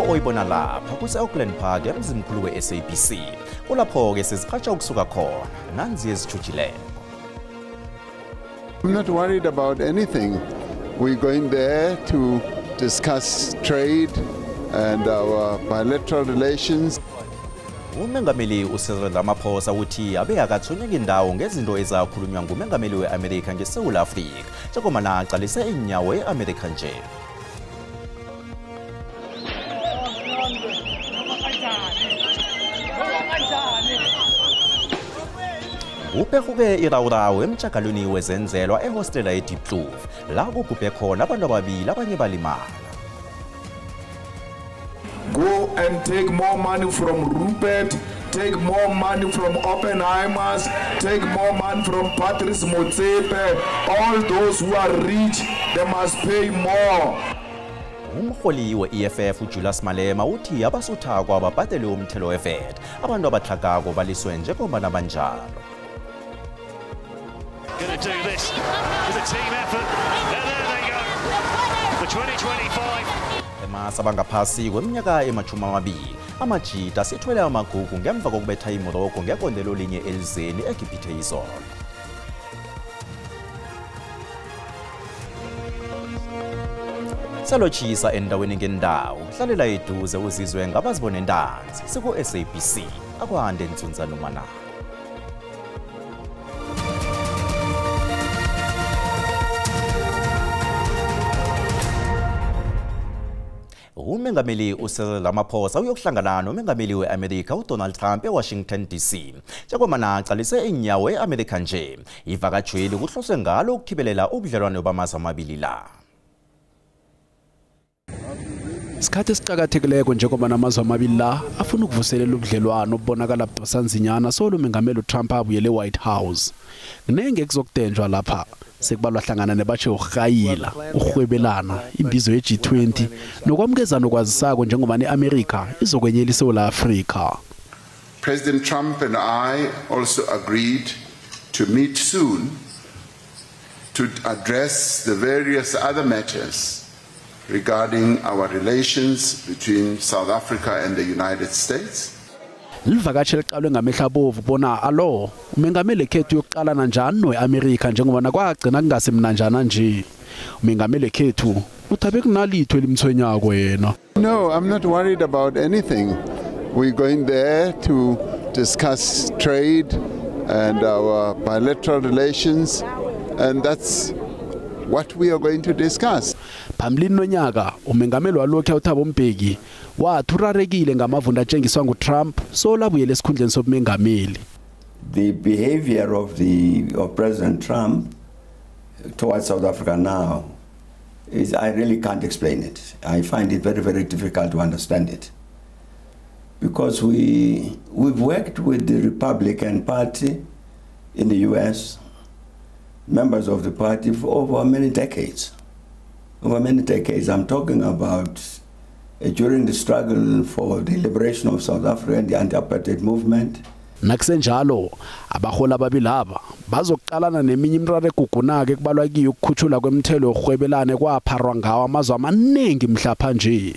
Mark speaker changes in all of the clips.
Speaker 1: oyibona lapha kuse-Auckland Park emzimkhulu we-SABC. Kulapho-ke siziqhatsha ukusuka khona, nanzi ezithujileyo.
Speaker 2: I'm not worried about anything. We're going there to discuss trade and our bilateral relations.
Speaker 1: Umengameli uCyril Ramaphosa uthi abe akathonyeka indawo ngezinto ezakhulunywa ngumengameli we-Amerika ngeSouth Africa njengoba aqalise inyawo e-Amerika nje. Upekuke irawurawo emtshagalweni wezenzelwa ehostela eDiepkloof la kubhubhe khona abantu ababili abanye balimala.
Speaker 3: Go and take more money from Rupert, take more money from Oppenheimer's, take more money from Patrice Motsepe. All those who are rich, they must pay more.
Speaker 1: Umholi we-EFF uJulius Malema uthi abasuthako ababhadele umthelo we-VAT abantu abahlakako baliswe njengoba nabanjalo.
Speaker 4: Going to do this as a team effort. And there they go. For 2025.
Speaker 1: Emasabangaphansi kweminyaka ema-20 amajita sithwele amagugu ngemva kokubetha iMorocco ngekondelo linye elizeni eGibhithe izolo. Salotshisa endaweni ngendawo hlalela eduze uzizwe ngabazibone ntanzi siku-SABC akwande Nzunza Nomana. Umengameli uCyril Ramaphosa uyokuhlangana nomengameli we-Amerika uDonald Trump eWashington DC. Njengoba aqalise inyawo e-Amerika nje, ivakatshweli kuhloswe ngalo ukukhibelela ubudlelwano bamazwe amabili la.
Speaker 5: Isikhathi esiqhakathekileko njengoba namazwe amabili la afuna ukuvuselela ubudlelwano obubonakala busanzinyana solo umengameli uTrump abuyele eWhite House. Kunenge kuzokudenjwa lapha. Sekubalwa hlangana nebatshe ukhayila uhwebelana imbizo ye-G20 nokwamkezana okwazisako njengoba neAmerika izokwenyela iSouth Africa.
Speaker 2: President Trump and I also agreed to meet soon to address the various other matters regarding our relations between South Africa and the United States.
Speaker 5: Livakatshele liqalwe ngamehla bovu bona alo umengameli khethu yokuqalana njani noAmerika njengoba nakwagcina kungasemnanjana nje. Umengameli khethu uthabe kunalitho elimthwenyako yena.
Speaker 2: No, I'm not worried about anything. We're going there to discuss trade and our bilateral relations, and that's what we are going to discuss.
Speaker 5: Phambilini nonyaka umengameli walokho uThabo Mbeki wathurarekile ngamavunda atshengiswa nguTrump so labuyele esikhundleni sobumengameli.
Speaker 6: The behavior of President Trump towards South Africa now is, I really can't explain it. I find it very, very difficult to understand it. Because we've worked with the Republican Party in the US, members of the party for over many decades. Over many decades, I'm talking about during the struggle for the liberation of South Africa and the anti-apartheid movement.
Speaker 5: Nakusenjalo abahola ababili aba bazokuqalana neminye imiraro egugunake kubalwa kiyo ukukhuthula kwemithelo yokuhwebelana kwapharwa ngawo amazwe amaningi mhlapha nje.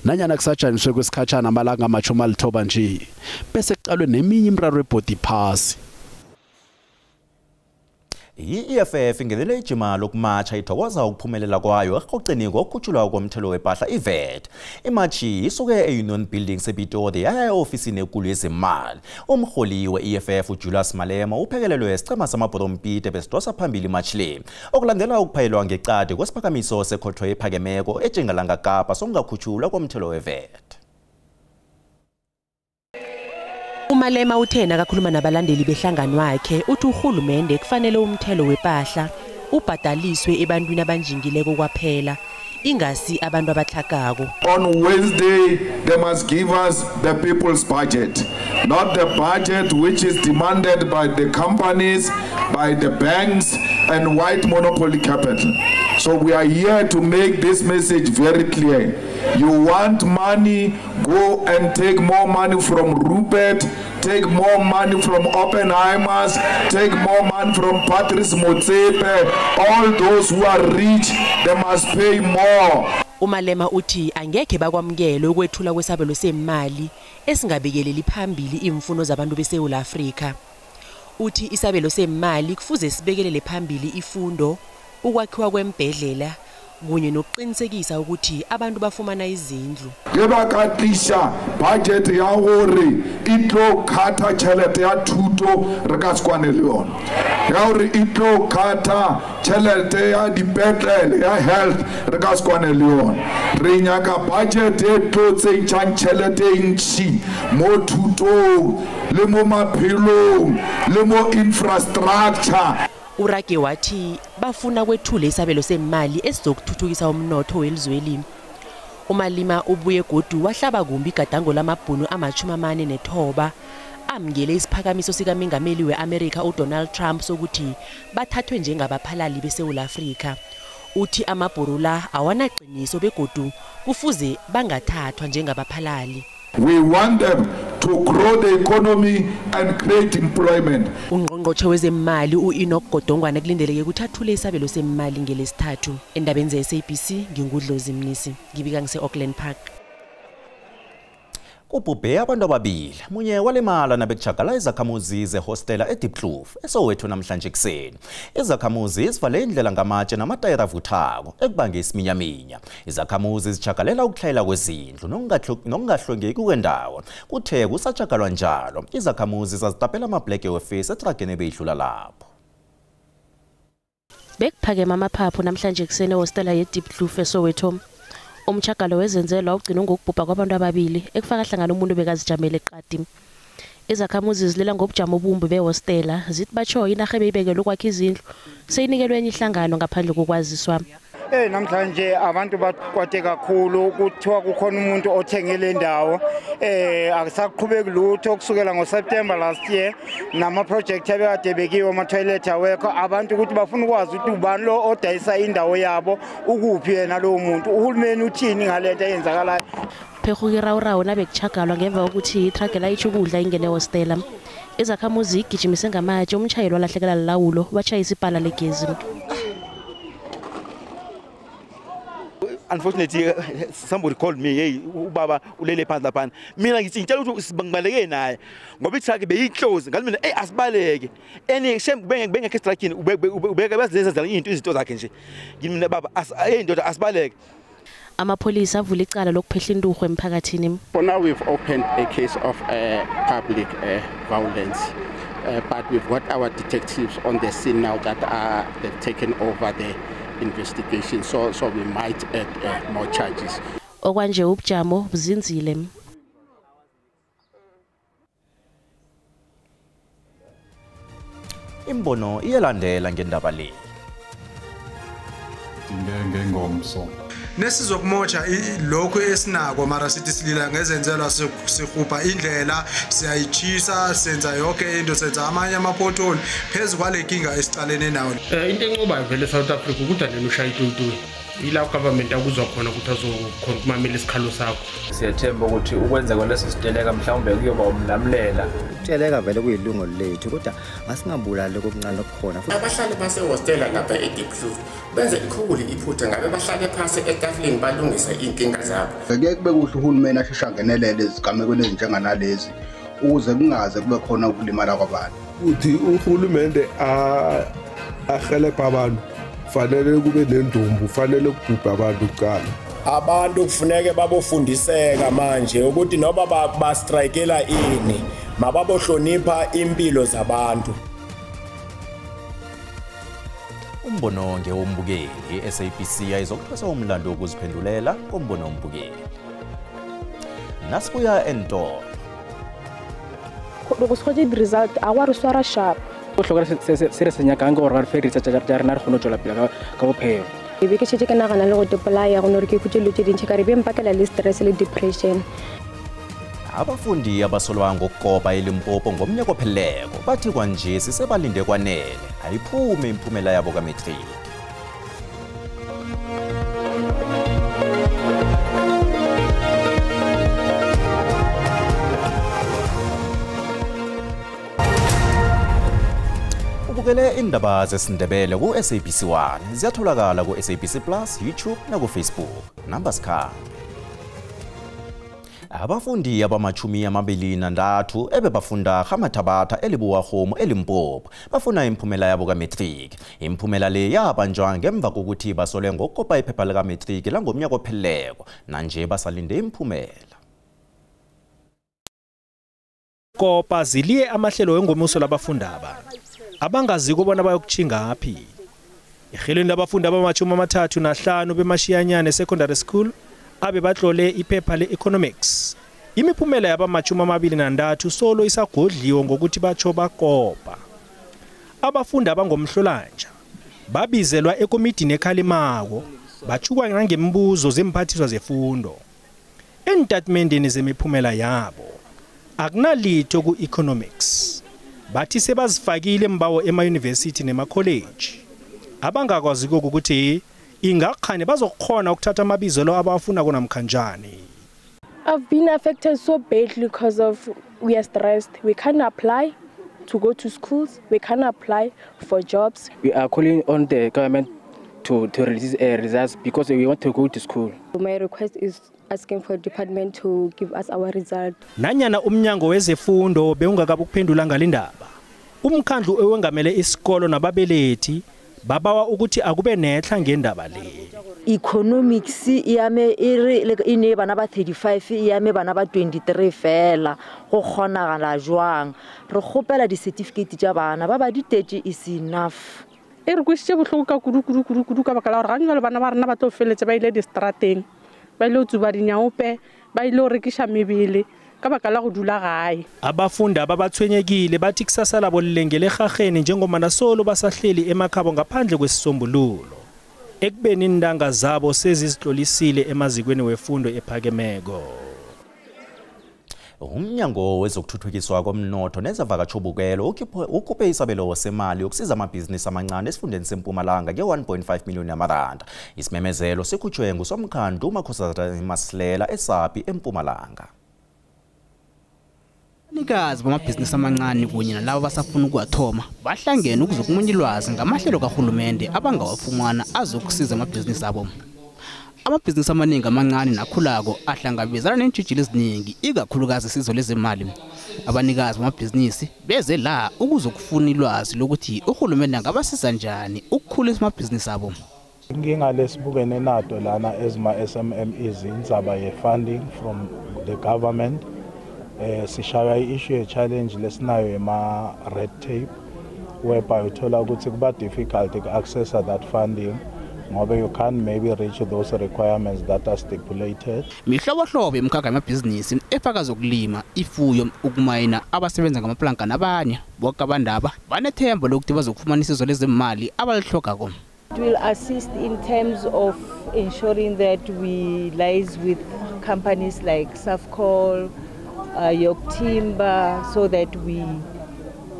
Speaker 5: Nanyana kusajaniswe kwesikhatshana amalanga ama-90 nje bese kuqalwe neminye imiraro ebody pass.
Speaker 1: I-EFF ingenele ijima lokumatsha ithokoza ukuphumelela kwayo eqoqeni kokukhutshulwa komthelo wempahla i-VAT. Imatshi isuke e-Union Building sePitori yaya e-ofisini enkulu yezemali. Umholi we-EFF uJulius Malema uphekelelwe isichema samabhorompite besidosa phambili imatshi le. Okulandela ukuphayelwa ngeqadi kwesiphakamiso sekhotho ephakemeko eNtshonalanga Kapa sokungakhutshulwa komthelo we-VAT.
Speaker 7: Malema uthena akakhuluma nabalandeli behlangano wakhe uthi uhulumende kufanele umthelo wempahla ubhadaliswe ebantwini abanjingileko kwaphela ingasi abantu abahlakako.
Speaker 3: On Wednesday, they must give us the people's budget, not the budget which is demanded by the companies, by the banks and white monopoly capital. So we are here to make this message very clear. You want money, go and take more money from Rupert, take more money from Oppenheimer's, take more money from Patrice Motsepe. All those who are rich, they must pay more.
Speaker 7: uMalema uthi angeke bakwamukele ukwethula kwesabelo semali esingabekeleli phambili imfuno zabantu beSouth Africa. Uthi isabelo semali kufuze sibekelele phambili ifundo, ukwakhiwa kwembedlela kunye nokuqinisekisa ukuthi abantu bafumana izindlu.
Speaker 3: Lebakatisha budget ya hore itlo khata tšhelete ya thuto re ka skwane le yona. Ya hore itlo khata tšhelete ya dipetlele ya health re ka skwane le yona. Re nyaka budget e tlo tsentšang tšhelete ntši mo thutong le mo maphelong le mo infrastructure.
Speaker 7: Urake wathi bafuna kwethule isabelo semali esizokuthuthukisa umnotho welizweli. uMalima ubuye godu wahlaba kumbi igadango lamabhunu ama-49 amngele isiphakamiso sikaMengameli weAmerica uDonald Trump sokuthi bathathwe njengabaphalali beSouth Africa. Uthi amabhuru la awanaqiniso begodu kufuze bangathathwa njengabaphalali.
Speaker 3: We want them to grow the economy and create employment.
Speaker 7: Ungqongqotjhe wezemali uEnoch Godongwana kulindeleke ukuthathula isabelo semali ngelesithathu. Endabeni ze-SABC ngingudlozi Mnisi, ngibika ngise-Auckland Park.
Speaker 1: Kubhubhe abantu ababili, munye walemala nabekujagala izakhamuzi zehostela eDiepkloof eSoweto namhlanje kuseni. Izakhamuzi zivale indlela ngamatshe namatayara avuthako ekubange isiminyaminya. Izakhamuzi zijagalela ukuhlayela kwezindlu nokungahlwengeki kwendawo. Kuthe kusajagalwa njalo, izakhamuzi zazitapela amabhleke wefesi etrageni ebeyidlula lapho.
Speaker 8: Bekuphakema amaphaphu namhlanje kuseni ehostela yeDiepkloof eSoweto. Umchagalo wezenzelwa ugcina ngokubhubha kwabantu ababili ekufaka hlangana umuntu bekazijamela eqadi. Izakhamuzi zilela ngobujamo obumbi behostela zithi batsho inarha ebeyibekele ukwakha izindlu seyinikelwe enye ihlangano ngaphandle kokwaziswa.
Speaker 9: Namhlanje abantu bakwate kakhulu kuthiwa kukhona umuntu othengele indawo akusaqhubeki lutho kusukela ngoSeptember last year nama project abekade bekiwe ama toilet awekho abantu ukuthi bafuna ukwazi ukuthi ubani lo odayisa indawo yabo ukuphi yena lo muntu uhulumeni uthini ngalento eyenzakalayo.
Speaker 8: Phekukirawu nabekuchagalwa ngemva kokuthi itrug layitsha ukudla ingene hostela. Izakhamuzi igijimise ngamatshe umtshayeli walahlekela lilawulo watshayisa ibhala legezi.
Speaker 10: Unfortunately, somebody called me, hey, ubaba ulele phansi lapha. Mina ngithi ngitshela ukuthi sibangibaleke naye ngoba itrug beyiclose. Ngathi mina asibaleke. Shame bengekho estructini ubeke bazileza izinto zakhe nje. Ngimina baba indoda asibaleke.
Speaker 8: Amapolisa avula icala lokuphehla induhu emphakathini.
Speaker 11: For now we've opened a case of public violence. But we've got our detectives on the scene now that they've taken over the investigation, so we might add more charges.
Speaker 8: Okwanje ubujamo buzinzile.
Speaker 1: Imbono iyalandela ngendaba le.
Speaker 12: Ngengomso
Speaker 13: nesizokumoja lokho esinako mara sithi silila ngezenzelwa sikhupha indlela siyayitshisa senza yonke into senza amanye amapotholi phezulu kwale nkinga esicalene nawo.
Speaker 14: Into enqobayo vele South Africa ukuthi adlela ushaya itutu ila government akuzwa khona ukuthi azokhonfirmamela isikhalo sakho.
Speaker 15: Siyathemba ukuthi ukwenza kwaleso siteleka mhlawumbe kuyoba umlamlela.
Speaker 16: Ukuteleka vele kuyilungu lethu kodwa asingabulali okuncane okukhona.
Speaker 17: Abahlali basehostela lapha eDiepkloof benze ikhulu iphutha ngabe bahlale phansi etafuleni balungisa inkinga zabo.
Speaker 18: Ngeke kube kuhle uhulumeni ashesha ngenelele izigamekweni ezinjenganalezi ukuze kungaze kube khona ukulimala kwabantu.
Speaker 19: Uthi uhulumende ahelebha abantu fanele kube nendumbu fanele kubhubha abantu kuqala.
Speaker 20: Abantu kufuneke babofundiseka manje ukuthi noba bastrikela ini mababohlonipha impilo zabantu.
Speaker 1: Umbono ngewombukeli iSABC ayizokuthwesa umlando wokuziphendulela kombono wombukeli. Nasibuya entolo.
Speaker 21: Lokushothi result awari swara sharp.
Speaker 22: Bohlokwa se re senya kang gore re ferisa tja rena re kgone tswela pele ka bophelo.
Speaker 21: E be ke tshetse ke nagana le go topolaya go nore ke khutshelo tse dintse ka re beng pakela le stress le depression.
Speaker 1: Abafundi abasolwa ngokukopa eLimpopo ngomnyaka opheleleko bathi kwanje sisebalinde kwanele ayiphume imphumela yabo kaMatric. ubukele indaba zesiNdebele ku-SABC1 ziyatholakala ku-SABC Plus, YouTube naku-Facebook. Number abafundi abama-23 ebebafunda Gamathabatha eLeboagomo eLimpopo bafuna imphumela yabo ka-matric. Imphumela le yabanjwa ngemva kokuthi basole ngokukopa iphepha lika-matric langomnyaka opheleleko nanje basalinde imphumela.
Speaker 4: Kopa ziliye amahlelo wengomuso labafundi abangazi kubona bayokuchinga phi. Ihelweni labafundi abama-35 beMashiyanyane Secondary School abe batlole iphepha le-economics. Imiphumela yabama-23 solo isagodliwe ngokuthi batsho bakopa. Abafundi abangomhlolanja babizelwa ekomidini ekhalimako bachukwa ngembuzo zemphathiswa zefundo. Entatimendeni zemiphumela yabo akunalitho ku-economics. Bathi sebazifakile imbawo ema-university nema-college. Abangakwazi ukuthi ingakhane bazokhona ukuthatha amabizelo abafuna konamkhanjani.
Speaker 21: I've been affected so badly because of we are stressed. We can't apply to go to schools. We can't apply for jobs.
Speaker 22: We are calling on the government to release results because we want to go to school.
Speaker 21: My request is asking for the department to give us our result.
Speaker 4: Nanyana umnyango wezefundo beungakabukuphendula ngalindaba. Umkhandlu owengamele isikolo nababelethi babawa ukuthi akube nehla ngendaba le.
Speaker 12: Economics iyame ine bana ba 35 iyame bana ba 23 fela go kgonagala jwang re gopela di certificate tša bana ba ditetše is enough.
Speaker 23: E re kwešitše bohloko ka kudu ka baka la gore ganywa le bana ba rena ba tlo feletse ba ile distrateng ba ile tsuba dinyaope ba ile rekiša mebele ka baka la go dula gae.
Speaker 4: Abafundi ababathwenyekile bathi kusasa labo lilengele egageni njengomana solo basahleli emakhabo ngaphandle kwesisombululo. Ekubeni indanga zabo sezizihlolisile emazikweni wefundo ephakemeko.
Speaker 1: Umnyango wezokuthuthukiswa komnotho nezavakatshobukelo ukhuphe isabelo semali yokusiza amabhizinisi amancane esifundeni seMpumalanga nge-1.5 million yamaranda. Isimemezelo sikhutshwe ngusomkhandlu uMakhosazana Masilela eSappi eMpumalanga.
Speaker 24: Abanikazi bamabhizinisi amancane kunye nalabo basafuna ukuwathoma bahlangene ukuzokumunye ilwazi ngamahlelo kahulumende abangawafumana azokusiza amabhizinisi abo. Amabhizinisi amaningi amancane nakhulako ahlangabezana neentshijilo eziningi ikakhulukazi isizo lezemali. Abanikazi bamabhizinisi beze la ukuzokufuna ilwazi lokuthi uhulumende angabasiza njani ukukhulisa amabhizinisi abo.
Speaker 25: Inkinga lesibukene nato lana ezima-SMMEs indzaba ye-funding from the government. Sishaya i-issue ye-challenge lesinayo yema-red tape whereby uthola ukuthi kuba difficult to-accessa that funding ngoba you can't maybe reach those requirements that are stipulated.
Speaker 24: Mihlobohlobo yemkhakha yamabhizinisi efaka zokulima, ifuyo, ukumayina, abasebenza ngamaplanka nabanye bonke abandaba banethemba lokuthi bazokufumana isizo lezemali abalihlogako.
Speaker 26: It will assist in terms of ensuring that we liaise with companies like Safcol, York Timber, so that we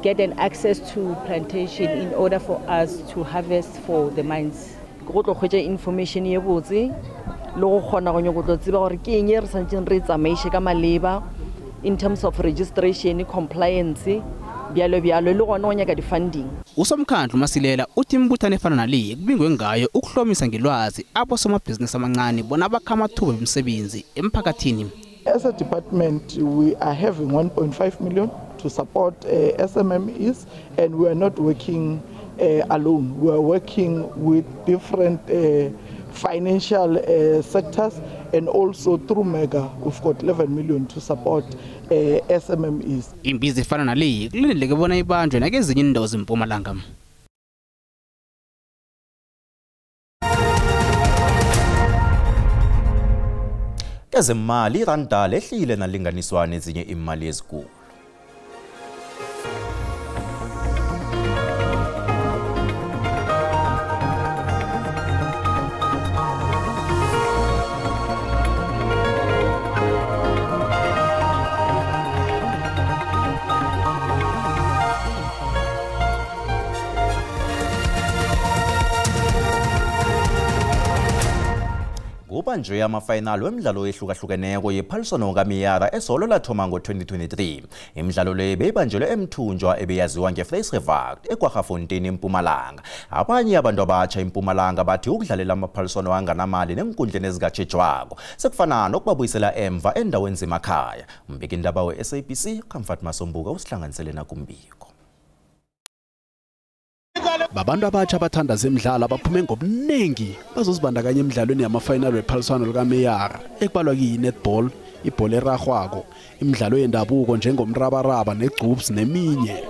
Speaker 26: get an access to plantation in order for us to harvest for the mines. Go tlo khwetsa information ye botse le go khona go nyoko tlo tseba gore ke eng re santse re tsamaishe ka maleba in terms of registration, compliance, byalo le gona go nyaka di funding.
Speaker 24: Usomkhandlu Masilela uthi imbuthano efana nale kubingwe ngayo ukuhlomisa ngelwazi abo somabhizinisi amancane bona bakha amathuba emsebenzi emphakathini.
Speaker 27: As a department, we are having 1.5 million to support SMMEs, and we are not working alone. We are working with different financial sectors, and also through MEGA, we've got 11 million to support SMMEs.
Speaker 24: Imbizi efana nale kulindeleke bona ibanjwe nakezinye indawo zeMpumalanga.
Speaker 1: Ezemali iranda lehlile nalinganiswa nezinye imali ezikulu. kubanjwe amafinal wemidlalo ehlukahlukeneko yephaliswano kaMiyara esolo lathoma ngo-2023. Imidlalo le beyibanjelwe eMthunjwa ebeyaziwa ngeVleisgevakt eKwaGafontein eMpumalanga. Abanye abantu abatsha eMpumalanga bathi ukudlalela amaphaliswano anganamali nenkundleni ezikatshejwako sekufana nokubabuyisela emva endaweni zemakhaya. Umbikindaba we-SABC Comfort Masombuka usihlanganisele nakumbiko.
Speaker 2: Babantu abatsha abathanda zemidlalo abaphume ngobunengi bazozibandakanya emidlalweni yamafinal wephaliswano likaMiyara ekubalwa ki-netball, ibhola erarhwako, imidlalo yendabuko njengomrabaraba negcubs neminye.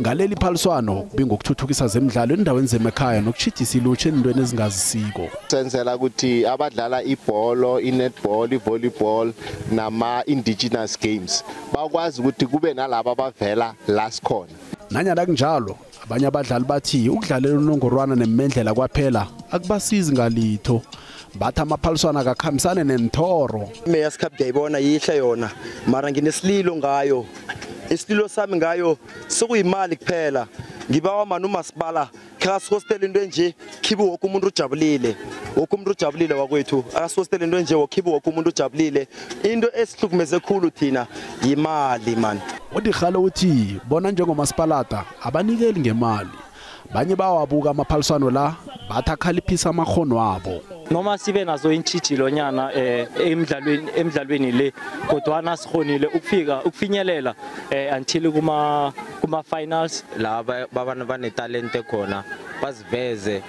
Speaker 2: Ngaleli phaliswano bingokuthuthukisa zemidlalo endaweni zemakhaya nokuchithisa ilutsha endweni ezingazisiko.
Speaker 3: Senzela ukuthi abadlala ibhola, inetball, ivolleyball nama-indigenous games bakwazi ukuthi kube nalabo abavela la sikhona.
Speaker 2: Nanyana kunjalo abanye abadlali bathi ukudlalela unongorwana nemendlela kwaphela akubasizi ngalitho. Bathi amaphaliswano akakhambisane nenthoro.
Speaker 5: Mayors Cup ngiyayibona yihle yona mara nginesililo ngayo. Isililo sami ngayo sokuyimali kuphela. Ngibawa manu masipala khasihostel into nje khibe wonke umuntu ujabulile. Wonke umuntu ujabulile wakwethu. Akasihostel into nje wokhibe wonke umuntu ujabulile. Into esihlukumeze khulu thina yimali man.
Speaker 2: Udikhalo uthi bona njengomasipalata abanikeli ngemali. Banye bawabuka amaphaliswano la bathakaliphisa amakhono wabo.
Speaker 6: Noma sibe nazo intshijilo nyana emidlalweni le kodwa sikhonile ukufinyelela until kuma finals la babana banetalente khona baziveze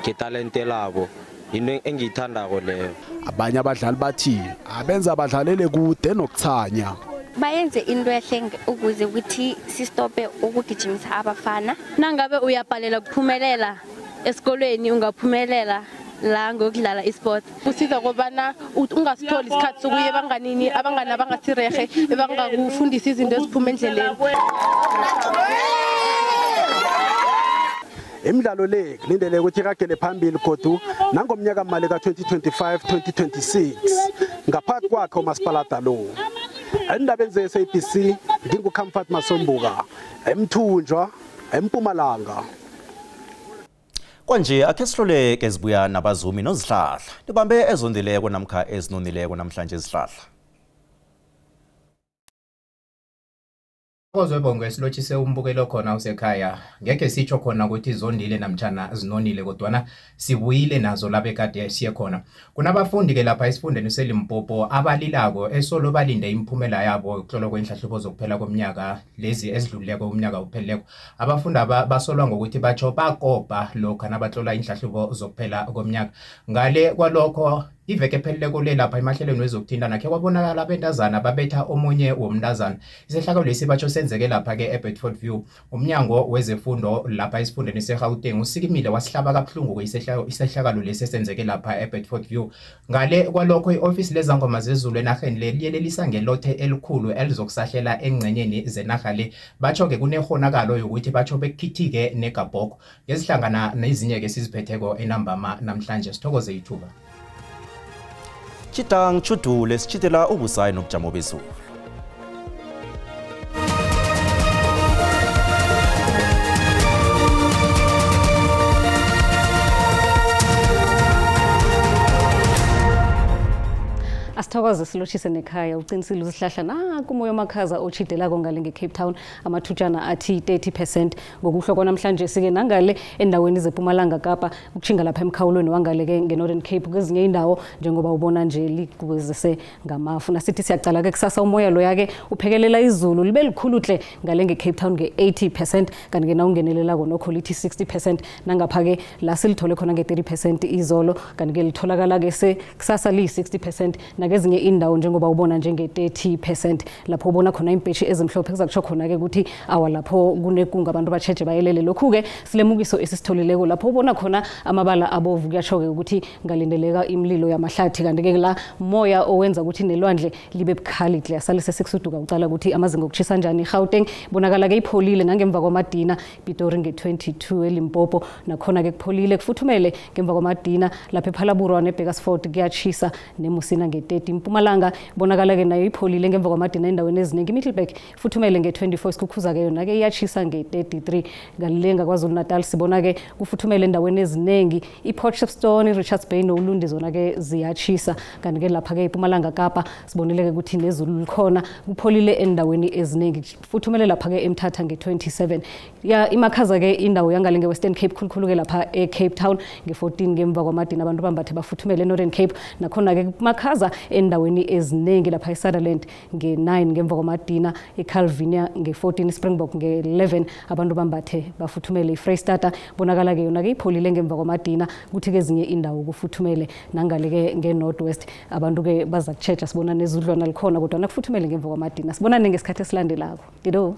Speaker 6: ngetalente labo into engiyithandako leyo.
Speaker 2: Abanye abadlali bathi abenza abadlalele kude nokuthanya.
Speaker 7: Bayenze into ehle ukuze ukuthi sistope ukugijimisa abafana.
Speaker 21: Nangabe uyabhalela kuphumelela esikolweni ungaphumelela la ngokudlala esport. Usiza kobana ungasitholi isikhathi sokuye banganini abangani abangasirehe ebangakufundisa izinto eziphuma endleleni.
Speaker 2: Imidlalo le kulindele ukuthi iragele phambili godu nangomnyaka mali ka-2025-2026 ngaphakathi kwakhe umasipalata lo. Endabeni ze-SABC nginguComfort Masombuka eMthunjwa eMpumalanga.
Speaker 1: Konje akhe sihloleke zibuya nabazumi nozihlahla. Libambe ezondileko namkha ezinonileko namhlanje izihlahla.
Speaker 9: Kozwebongo esilotshise umbukelo khona usekhaya ngeke sitsho khona ukuthi izondile namtjana zinonile kodwana sibuyile nazo labe kade siye khona. Kunabafundi ke lapha esifundeni seLimpopo abalilako esolo balinde imphumela yabo ukuhlolwa kwenhlahlubo zokuphela komnyaka lezi ezidlulileko umnyaka upheleleko. Abafundi basolwa ngokuthi batsho bakopa lokho nabatlola inhlahlubo zokuphela komnyaka. Ngale kwalokho iveke pheleleko le lapha emahlelweni wezokuthintana ke kwabonakala abentazana babetha omunye womntazana. Isehlakalo lesi batsho senzeke lapha ke eBedford View. Umnyango wezefundo lapha esifundeni seGauteng usikimile wasihlaba kabuhlungu isehlakalo lesi senzeke lapha eBedford View. Ngale kwalokho ioffice lezangoma zezulu enaheni le liyelelisa ngelothe elikhulu elizokusahlela engcenyeni zenaga le. Batsho ke kunehonakalo yokuthi batsho bekukhithike negabhoko. Ngezihlangana nezinye ke siziphetheko enambama namhlanje sithokoze ithuba.
Speaker 1: Chitang chudule sichitela ubusayi nobujamo bezulu.
Speaker 10: Asithokoze silotshise nekhaya uqinisile uzihlahla nakumoya makhaza ochidelako ngale ngeCape Town amathutshana athi 30% ngokuhloko namhlanje sike nangale endaweni zePumalanga Kapa ukuchinga lapha emkhawulweni wangale ke ngeNorthern Cape kwezinye indawo njengoba ubona nje ligwezese ngamafu nasithi siyacala ke kusasa umoya lo yake uphekelela izulu libe likhulu hle ngale ngeCape Town nge80% kanti ke na ungenelelako nokho lithi 60% nangapha ke la silithole khona nge30% izolo kanti ke litholakala ke kusasa li 60% nakezinye indawo njengoba ubona njenge30% lapho ubona khona impetshi ezimhlophe kuzakusho khona ke ukuthi awa lapho kunekunga abantu batsheje bayelele lokhu ke silemukiso esisitholileko lapho ubona khona amabala abovu kuyasho ke ukuthi ngalindeleka imlilo yamahlathi kanti ke la moya owenza ukuthi nelwandle libe bukhali hle asalise sekusuduka ucala ukuthi amazinga okuchisa kanjani eGauteng bonakala ke ipholile nangemva kwamadina Pitori nge22 eLimpopo nakhona ke kupholile kufuthumele ngemva kwamadina lapha ePhalaburwa neBekersford kuyachisa neMusina nge30 impumalanga bonakala ke nayo ipholile ngemva kwamadina endaweni eziningi. Middelburg futhumele nge24, isikhukhuza ke yona ke iyachisa nge33. Ngalilenga kwaZulu Natal sibona ke kufuthumele endaweni eziningi. iPortshepstone, iRichards Bay noLundi zona ke ziyachisa. Kanti ke lapha ke iPumalanga Kapa sibonile ke ukuthi nezulu likhona kupholile endaweni eziningi. Futhumele lapha ke eMthatha nge27. Ya imakhaza ke indawo yangale ngeWestern Cape khulukhulu ke lapha eCape Town nge14 ngemva kwamadina abantu bambathe bafuthumele eNorthern Cape. Nakhona ke makhaza endaweni eziningi lapha eSutherland nge9 ngemva kwamadina, eCalvinia nge14, iSpringbok nge11 abantu bambathe bafuthumele. iFreystata bonakala ke yona ke ipholile ngemva kwamadina kuthi ke ezinye indawo kufuthumele nangale ke ngeNorthwest abantu ke baza kuchecha sibona nezudlwana likhona kodwa nakufuthumele ngemva kwamadina. Sibona ngesikhathi esilandelako. Dido.